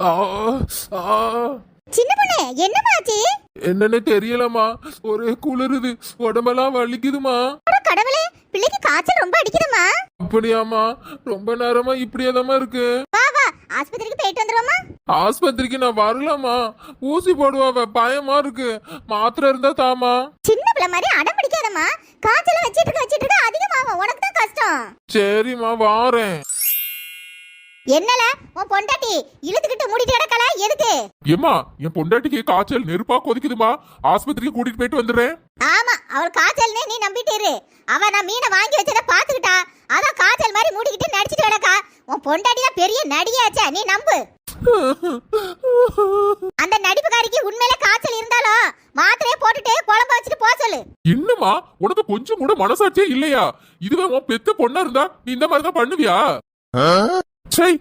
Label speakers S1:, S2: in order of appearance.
S1: ஆ, ஆ.
S2: சின்ன பொண்ணு என்னமாச்சு?
S1: என்னன்னு தெரியலம்மா, ஒரே குளிருது, உடம்பெல்லாம் வலிக்குதுமா.
S2: கடவுளே, பிள்ளைக்கு காய்ச்சல் ரொம்ப அடிக்குதுமா.
S1: அப்படியாமா? ரொம்ப நேரமா இப்படியேதாம்மா இருக்கு.
S2: வா வா, ஆஸ்பத்திரிக்கு போயிட்டு வந்துருவோமா?
S1: ஆஸ்பத்திரிக்கு நான் வரலாமா? ஊசி போடுவாவ, பயமா இருக்கு. மாத்திரை இருந்தா தாமா.
S2: சின்ன பிள்ளை மாதிரி அடம் பிடிக்காதம்மா. காய்ச்சல வச்சிட்டு இருக்க அதிகமாகும், உனக்கு தான் கஷ்டம்.
S1: சரிம்மா, வாரேன்.
S2: என்னல உன் பொண்டாட்டி இழுத்துக்கிட்டு மூடிட்டு கிடக்கல, எதுக்கு?
S1: ஏம்மா, என் பொண்டாட்டிக்கு காய்ச்சல் நெருப்பா கொதிக்குதுமா, ஆஸ்பத்திரிக்கு கூட்டிட்டு போயிட்டு வந்துடுறேன்.
S2: ஆமா, அவள் காய்ச்சல்னே நீ நம்பிட்டு இரு. அவ நான் மீனை வாங்கி வச்சதை பாத்துக்கிட்டா, அதான் காய்ச்சல் மாதிரி மூடிக்கிட்டு நடிச்சிட்டு கிடக்கா. உன் பொண்டாட்டி தான் பெரிய நடிகையாச்சே, நீ நம்பு. அந்த நடிப்புக்காரிக்கு உண்மையிலே காய்ச்சல் இருந்தாலும் மாத்திரையை போட்டுட்டு குழம்பு வச்சுட்டு போ சொல்லு.
S1: என்னம்மா, உனக்கு கொஞ்சம் கூட மனசாட்சியே இல்லையா? இதுவே உன் பெத்த பொண்ணா இருந்தா நீ இந்த மாதிரி தான் பண்ணுவியா? சை.